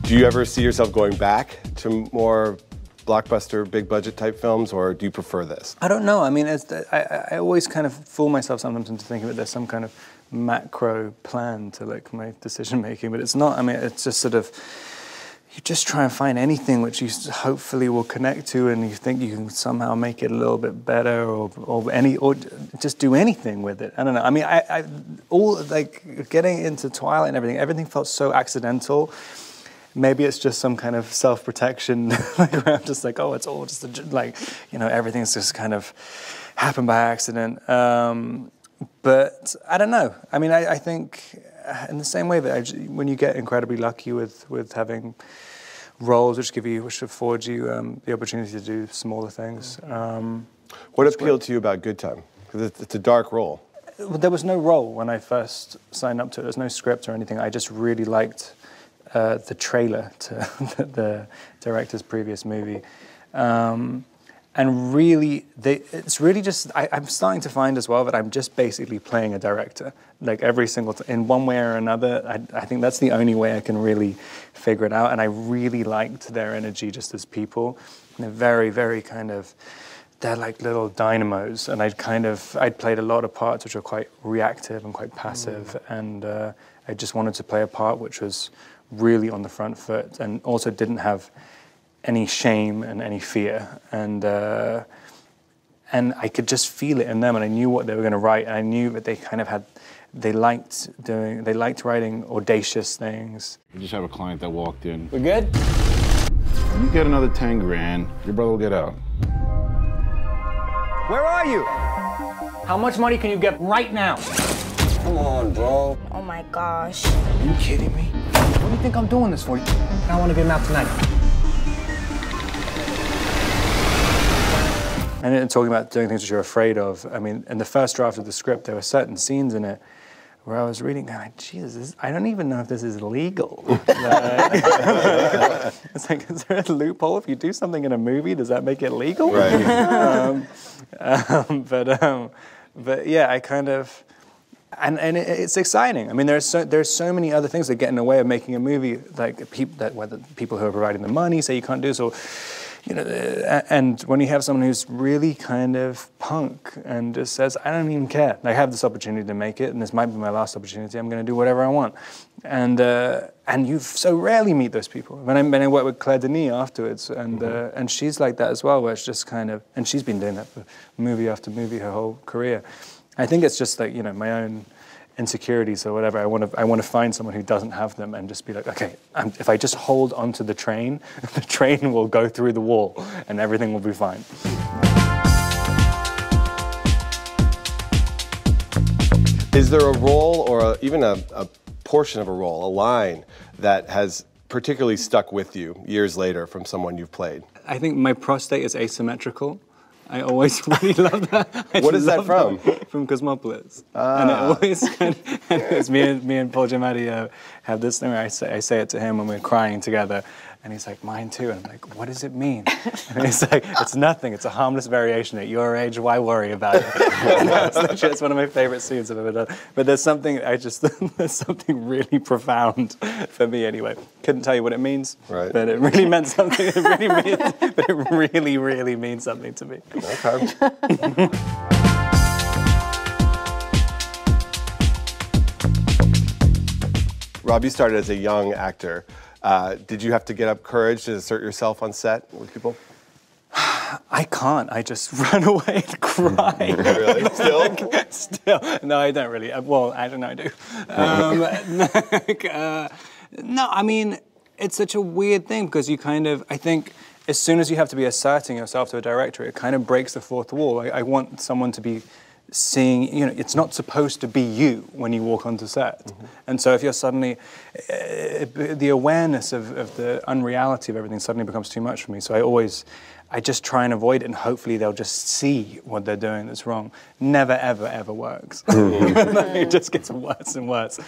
Do you ever see yourself going back to more blockbuster, big budget type films, or do you prefer this? I don't know. I mean, I always kind of fool myself sometimes into thinking that there's some kind of macro plan to like my decision making, but it's not. I mean, it's just sort of, you just try and find anything which you hopefully will connect to, and you think you can somehow make it a little bit better, or just do anything with it. I don't know. I mean, I all like getting into Twilight and everything felt so accidental. Maybe it's just some kind of self-protection, like where I'm just like, oh, it's all just like, you know, everything's just kind of happened by accident. But I don't know. I mean, I think in the same way that when you get incredibly lucky with having roles which afford you the opportunity to do smaller things. What appealed to you about Good Time? Because it's a dark role. There was no role when I first signed up to it. There's no script or anything. I just really liked the trailer to the director's previous movie. And really, it's really just, I'm starting to find as well that I'm just basically playing a director. Like every single, in one way or another, I think that's the only way I can really figure it out. And I really liked their energy just as people. And they're very, very kind of, they're like little dynamos. And I'd played a lot of parts which were quite reactive and quite passive. And I just wanted to play a part which was really on the front foot and also didn't have any shame and any fear, and I could just feel it in them, and I knew what they were going to write, and I knew that they liked writing audacious things. We just have a client that walked in. We good? When you get another 10 grand, your brother will get out. Where are you? How much money can you get right now? Come on, bro. Oh my gosh. Are you kidding me? What do you think I'm doing this for? I want to get him out tonight. And talking about doing things that you're afraid of, I mean, in the first draft of the script, there were certain scenes in it where I was reading, going, like, Jesus, I don't even know if this is legal. It's like, is there a loophole? If you do something in a movie, does that make it legal? Right. But yeah, I kind of, and it's exciting. I mean, there's so many other things that get in the way of making a movie, like whether people who are providing the money say you can't do this, or you know, and when you have someone who's really kind of punk and just says, I don't even care. I have this opportunity to make it, and this might be my last opportunity. I'm going to do whatever I want. And you so rarely meet those people. When I worked with Claire Denis afterwards, and she's like that as well, where it's just kind of, and she's been doing that for movie after movie her whole career. I think it's just like, you know, my own insecurities or whatever. I want to find someone who doesn't have them and just be like, okay, if I just hold onto the train will go through the wall and everything will be fine. Is there a role or even a portion of a role, a line that has particularly stuck with you years later from someone you've played? I think my prostate is asymmetrical. I always really love that. What is that from? From Cosmopolis. And it always and it's me and Paul Giamatti have this thing where I say it to him when we're crying together, and he's like, mine too. And I'm like, what does it mean? And he's like, it's nothing. It's a harmless variation. At your age, why worry about it? And it's one of my favorite scenes I've ever done. But there's something there's something really profound for me anyway. Couldn't tell you what it means, right. But it really meant something. It really, really means something to me. Okay. Rob, you started as a young actor. Did you have to get up courage to assert yourself on set with people? I can't. I just run away and cry. Really? Still? Still. No, I don't really. Well, I don't know, I do. No, I mean, it's such a weird thing because you kind of, I think, as soon as you have to be asserting yourself to a director, it kind of breaks the fourth wall. I want someone to be seeing, you know, it's not supposed to be you when you walk onto set. Mm-hmm. And so if you're suddenly, the awareness of the unreality of everything suddenly becomes too much for me. So I just try and avoid it, and hopefully they'll just see what they're doing that's wrong. Never, ever, ever works. It just gets worse and worse.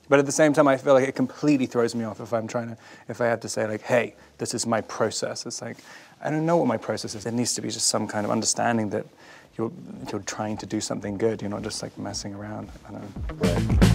But at the same time, I feel like it completely throws me off if I had to say like, hey, this is my process. It's like, I don't know what my process is. There needs to be just some kind of understanding that you're trying to do something good. You're not just like messing around. I don't know. Right.